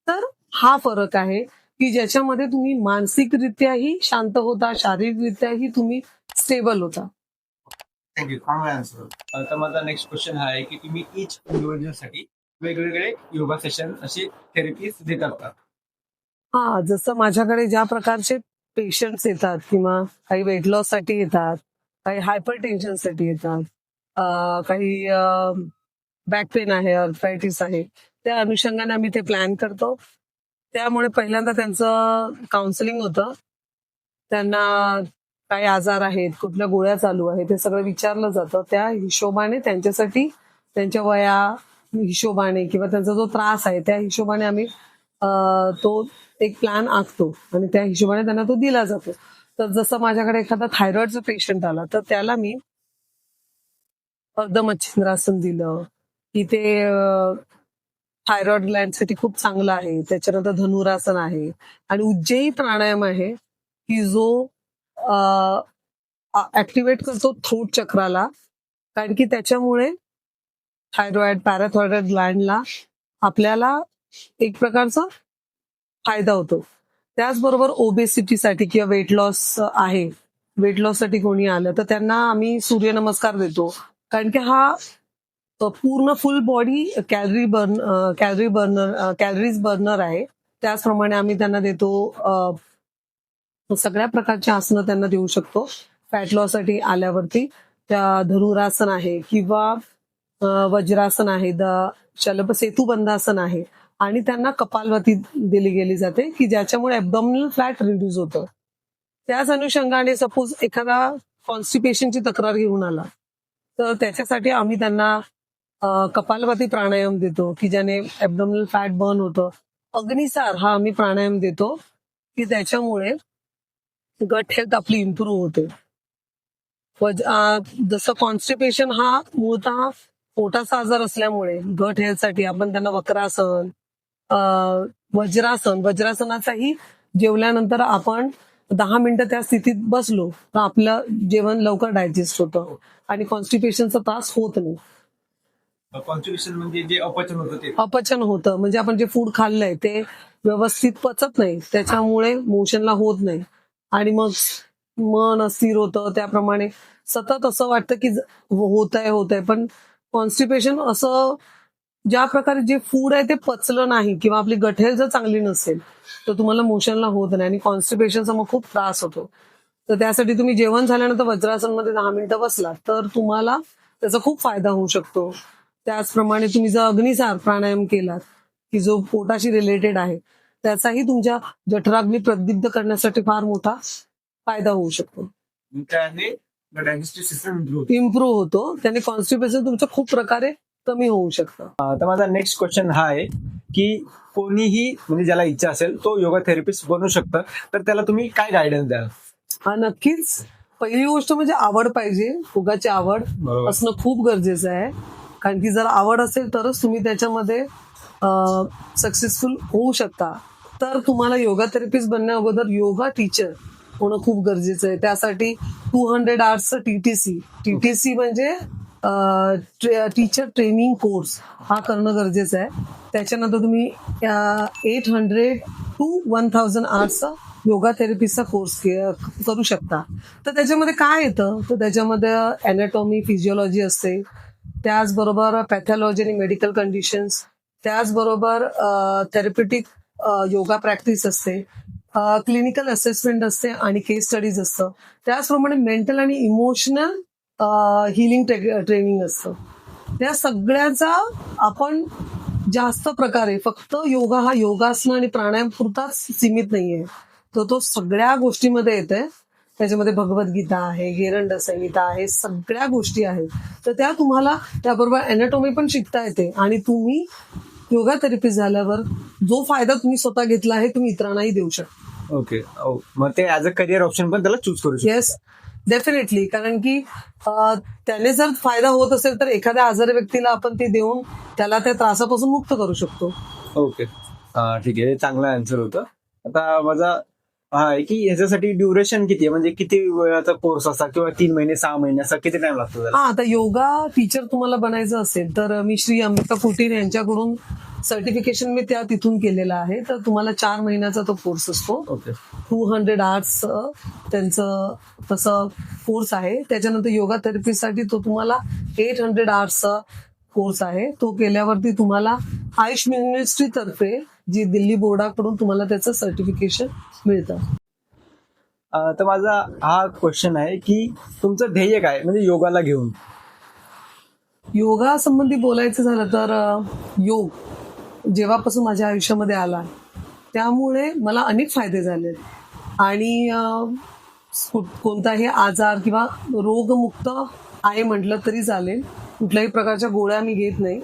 तर हा फरक आहे की ज्याच्यामध्ये तुम्ही मानसिकरित्याही शांत होता, शारीरिकरित्याही तुम्ही स्टेबल होता. थँक्यू. चांगला आन्सर. तर माझा नेक्स्ट क्वेश्चन हा आहे की तुम्ही इच इंडिव्हिज्युअलसाठी वेगवेगळे योगा सेशन अशी थेरपीज देतात का? जसं माझ्याकडे ज्या प्रकारचे पेशंट्स येतात किंवा काही वेट लॉस साठी येतात, काही हायपर टेन्शनसाठी येतात, काही बॅक पेन आहे, अर्थरायटिस आहे, त्या अनुषंगाने आम्ही ते प्लॅन करतो. त्यामुळे पहिल्यांदा त्यांचं काउन्सिलिंग होतं. त्यांना काय आजार आहेत, कुठल्या गोळ्या चालू आहेत, ते सगळं विचारलं जातं. त्या हिशोबाने त्यांच्यासाठी त्यांच्या वया हिशोबाने किंवा त्यांचा जो त्रास आहे त्या हिशोबाने आम्ही तो एक प्लॅन आखतो आणि त्या हिशोबाने त्यांना तो दिला जातो. तर जसं माझ्याकडे एखादा थायरॉइडचा पेशंट आला तर त्याला मी अर्धमच्छिंद्रासन दिलं की ते थायरॉइड ग्लँडसाठी खूप चांगलं आहे. त्याच्यानंतर धनुरासन आहे आणि उज्जयी प्राणायाम आहे की जो ऍक्टिव्हेट करतो थ्रोट चक्राला, कारण की त्याच्यामुळे थायरॉइड पॅराथायरॉइड ग्लँडला आपल्याला एक प्रकारचा फायदा होतो. त्याचबरोबर ओबेसिटीसाठी किंवा वेट लॉस आहे, वेट लॉससाठी कोणी आलं तर त्यांना आम्ही सूर्यनमस्कार देतो, कारण की हा पूर्ण फुल बॉडी कॅलरीज बर्नर आहे. त्याचप्रमाणे आम्ही त्यांना देतो सगळ्या प्रकारची आसनं त्यांना देऊ शकतो. फॅट लॉस साठी आल्यावरती त्या धनुरासन आहे किंवा वज्रासन आहे, शलभ सेतुबंधासन आहे आणि त्यांना कपालभाती दिली गेली जाते की ज्याच्यामुळे ॲब्डॉमिनल फ्लॅट रिड्यूस होतं. त्याच अनुषंगाने सपोज एखादा कॉन्स्टिपेशनची तक्रार घेऊन आला तर त्याच्यासाठी आम्ही त्यांना कपालभाती प्राणायाम देतो की ज्याने ॲब्डॉमिनल फॅट बर्न होतं. अग्निसार हा आम्ही प्राणायाम देतो की त्याच्यामुळे गट हेल्थ आपली इम्प्रूव्ह होते. जसं कॉन्स्टिपेशन हा मूळतः पोटाचा आजार असल्यामुळे गट हेल्थसाठी आपण त्यांना वक्रासन, वज्रासनाचाही जेवल्यानंतर आपण 10 मिनिटं त्या स्थितीत बसलो तर आपलं जेवण लवकर डायजेस्ट होतं आणि कॉन्स्टिपेशनचा त्रास होत नाही. कॉन्स्टिपेशन म्हणजे जे अपचन होतं ते अपचन होतं म्हणजे आपण जे फूड खाल्लंय ते व्यवस्थित पचत नाही, त्याच्यामुळे मोशनला होत नाही आणि मग मन अस्थिर होतं. त्याप्रमाणे सतत असं वाटतं की होत आहे, पण कॉन्स्टिपेशन असं ज्या प्रकारे जे फूड आहे ते पचलं नाही किंवा आपली गट हेल्थ जर चांगली नसेल तर तुम्हाला मोशनला होत नाही आणि कॉन्स्टिपेशनचा मग खूप त्रास होतो. तर त्यासाठी तुम्ही जेवण झाल्यानंतर वज्रासनमध्ये 10 मिनिटं बसला तर तुम्हाला त्याचा खूप फायदा होऊ शकतो. त्याचप्रमाणे तुम्ही जर अग्निसार प्राणायाम केलात की जो पोटाशी रिलेटेड आहे त्याचाही तुमच्या जठराग्नी प्रदीप्त करण्यासाठी फार मोठा फायदा होऊ शकतो. त्याने डायजेस्टिव्ह सिस्टम इम्प्रूव्ह होतो, त्याने कॉन्स्टिपेशन तुमचं खूप प्रकारे कमी होऊ शकतं. तर माझा नेक्स्ट क्वेश्चन हा आहे की कोणीही म्हणजे ज्याला इच्छा असेल तो योगा थेरपिस्ट बनू शकतं, तर त्याला तुम्ही काय गायडन्स द्याल? हा नक्कीच. पहिली गोष्ट म्हणजे आवड पाहिजे, योगाची आवड असणं खूप गरजेचं आहे, कारण की जर आवड असेल तरच तुम्ही त्याच्यामध्ये सक्सेसफुल होऊ शकता. तर तुम्हाला योगा थेरपिस्ट बनण्या अगोदर योगा टीचर होणं खूप गरजेचं आहे. त्यासाठी 200 आवर्सचं टीटीसी म्हणजे टीचर ट्रेनिंग कोर्स हा करणं गरजेचं आहे. त्याच्यानंतर तुम्ही 800 to 1000 आवर्सचा योगा थेरपिस्टचा कोर्स करू शकता. तर त्याच्यामध्ये काय येतं, तर त्याच्यामध्ये अॅनाटॉमी, फिजिओलॉजी असते, त्याचबरोबर पॅथॉलॉजी आणि मेडिकल कंडिशन्स, त्याचबरोबर थेरप्युटिक योगा प्रॅक्टिस असते, क्लिनिकल असेसमेंट असते आणि केस स्टडीज असतं. त्याचप्रमाणे मेंटल आणि इमोशनल हिलिंग ट्रेनिंग असतं. त्या सगळ्याचा आपण जास्त प्रकारे फक्त योगा हा योगासनं आणि प्राणायाम पुरताच सीमित नाहीये, तर तो सगळ्या गोष्टीमध्ये येते. त्याच्यामध्ये भगवद्गीता आहे, गेरंड संहिता आहे, सगळ्या गोष्टी आहेत. तर त्या तुम्हाला त्याबरोबर अॅनाटॉमी पण शिकता येते आणि तुम्ही योगा थेरपिस्ट झाल्यावर जो फायदा तुम्ही स्वतः घेतला आहे तुम्ही इतरांनाही देऊ शकता. ओके, मग ते ऍज अ करिअर ऑप्शन पण त्याला चूज करू शकतो. Yes, definitely. कारण की त्याने जर फायदा होत असेल तर एखाद्या आजारी व्यक्तीला आपण ते देऊन त्याला त्या त्रासापासून मुक्त करू शकतो. ओके, ठीक आहे, चांगला आन्सर होतं. आता माझा हा आहे की ह्याच्यासाठी ड्युरेशन किती आहे, म्हणजे किती वेळाचा कोर्स असा किंवा 3 महिने 6 महिने असा किती टाइम लागतो त्याला? आता योगा टीचर तुम्हाला बनायचं असेल तर मी श्री अंबिका कुटीर यांच्याकडून सर्टिफिकेशन मी तिथून केलेलं आहे. तर तुम्हाला 4 महिन्याचा तो कोर्स असतो. ओके, 200 आवर्स त्यांचं तसं कोर्स आहे. त्याच्यानंतर योगा थेरपीसाठी तो तुम्हाला 800 आवर्सचा कोर्स आहे. तो केल्यावरती तुम्हाला आयुष मिनिस्ट्री तर्फे जी दिल्ली बोर्डाकडून तुम्हाला त्याचं सर्टिफिकेशन मिळतं. तर माझा हा क्वेश्चन आहे की तुमचं ध्येय काय म्हणजे योगाला घेऊन? योगा संबंधी बोलायचं झालं तर योग जेव्हापासून माझ्या आयुष्यामध्ये आला त्यामुळे मला अनेक फायदे झाले आणि कोणताही आजार किंवा रोगमुक्त आहे म्हटलं तरी चालेल. कुठल्याही प्रकारच्या गोळ्या मी घेत नाही.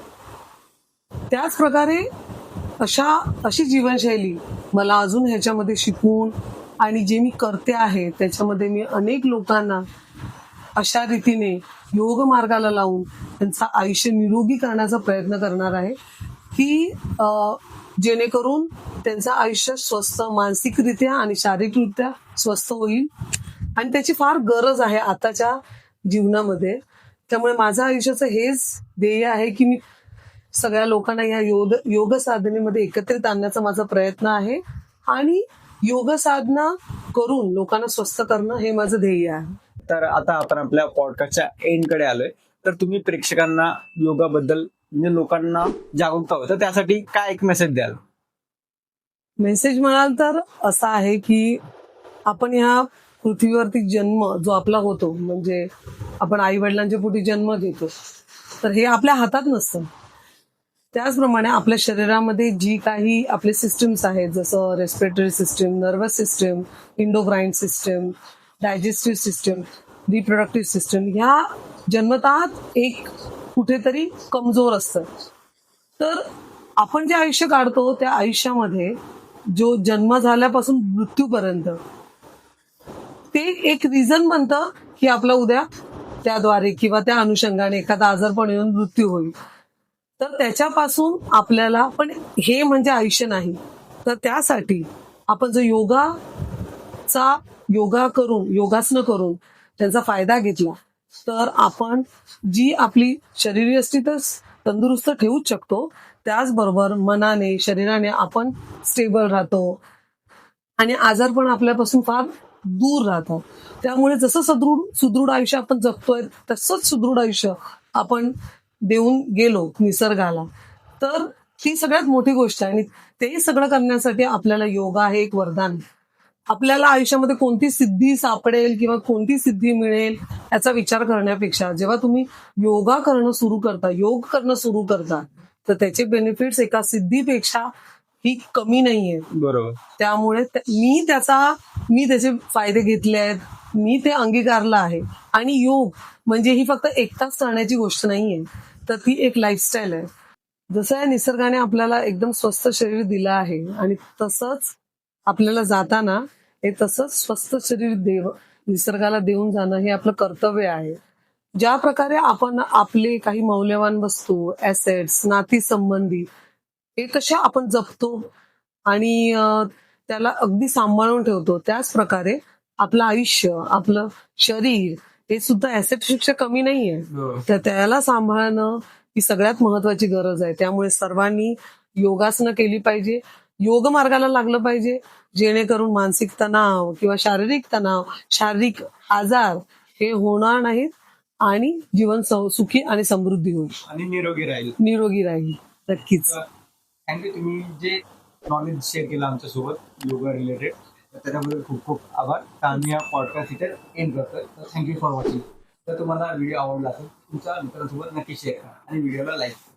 त्याच प्रकारे अशी जीवनशैली मला अजून ह्याच्यामध्ये शिकवून आणि जे मी करते आहे त्याच्यामध्ये मी अनेक लोकांना अशा रीतीने योग मार्गाला लावून त्यांचं आयुष्य निरोगी करण्याचा प्रयत्न करणार आहे की जेणेकरून त्यांचं आयुष्य स्वस्थ मानसिकरित्या आणि शारीरिकरित्या स्वस्थ होईल आणि त्याची फार गरज आहे आताच्या जीवनामध्ये. त्यामुळे माझं आयुष्याचं हेच ध्येय आहे की मी सगळ्या लोकांना या योग साधनेमध्ये एकत्रित आणण्याचा माझा प्रयत्न आहे आणि योग साधना करून लोकांना स्वस्थ करणं हे माझं ध्येय आहे. तर आता आपण आपल्या पॉडकास्टच्या एंडकडे आलोय. तर तुम्ही प्रेक्षकांना योगाबद्दल म्हणजे लोकांना जागरूक हवं तर त्यासाठी काय एक मेसेज द्याल? मेसेज म्हणाल तर असा आहे की आपण ह्या पृथ्वीवरती जन्म जो आपला होतो म्हणजे आपण आई वडिलांच्या पोटी जन्म घेतो तर हे आपल्या हातात नसतं. त्याचप्रमाणे आपल्या शरीरामध्ये जी काही आपले सिस्टम्स आहेत जसं respiratory system, nervous system, endocrine system, digestive system, reproductive system ह्या जन्मतः एक कुठेतरी कमजोर असतं. तर आपण जे आयुष्य काढतो त्या आयुष्यामध्ये जो जन्म झाल्यापासून मृत्यूपर्यंत ते एक रिझन बनतं की आपला उद्या त्याद्वारे किंवा त्या अनुषंगाने एखादा आजारपण येऊन मृत्यू होईल. तर त्याच्यापासून आपल्याला पण हे म्हणजे आयुष्य नाही. तर त्यासाठी आपण जर योगासनं करून त्यांचा फायदा घेतला तर आपण जी आपली शरीरयष्टी तर तंदुरुस्त ठेवूच शकतो त्याचबरोबर मनाने शरीराने आपण स्टेबल राहतो आणि आजारपण आपल्यापासून फार दूर राहतात. त्यामुळे जसं सुदृढ आयुष्य आपण जगतोय तसंच सुदृढ आयुष्य आपण देऊन गेलो निसर्गाला तर ती सगळ्यात मोठी गोष्ट आहे. आणि ते सगळं करण्यासाठी आपल्याला योगा हे एक वरदान. आपल्याला आयुष्यामध्ये कोणती सिद्धी सापडेल किंवा कोणती सिद्धी मिळेल याचा विचार करण्यापेक्षा जेव्हा तुम्ही योग करणं सुरू करता तर त्याचे बेनिफिट्स एका सिद्धीपेक्षा ही कमी नाहीये. बरोबर. त्यामुळे मी त्याचे फायदे घेतले आहेत, मी ते अंगीकारलं आहे. आणि योग म्हणजे ही फक्त एक तास करण्याची गोष्ट नाहीये तर ती एक लाईफस्टाईल आहे. जसं या निसर्गाने आपल्याला एकदम स्वस्थ शरीर दिलं आहे आणि तसंच आपल्याला जाताना हे तसंच स्वस्थ शरीर निसर्गाला देऊन जाणं हे आपलं कर्तव्य आहे. ज्या प्रकारे आपण आपले काही मौल्यवान वस्तू, ऍसेट्स, नाती संबंधी हे कशा आपण जपतो आणि त्याला अगदी सांभाळून ठेवतो त्याच प्रकारे आपलं आयुष्य, आपलं शरीर हे सुद्धा ऍसेटपेक्षा कमी नाहीये. तर त्याला सांभाळणं ही सगळ्यात महत्वाची गरज आहे. त्यामुळे सर्वांनी योगासनं केली पाहिजे, योग मार्गाला लागलं पाहिजे जेणेकरून मानसिक तणाव किंवा शारीरिक आजार हे होणार नाहीत आणि जीवन सुखी आणि समृद्धी होईल आणि निरोगी राहील. नक्कीच. थँक्यू. तुम्ही जे नॉलेज शेअर केलं आमच्यासोबत योगा रिलेटेड त्याच्याबद्दल खूप खूप आभार. तर आम्ही हा पॉडकास्ट इथे एंड करतोय. तर थँक्यू फॉर वॉचिंग. तर तुम्हाला व्हिडिओ आवडला असेल तुमच्या मित्रांसोबत नक्की शेअर करा आणि व्हिडिओला लाईक करा.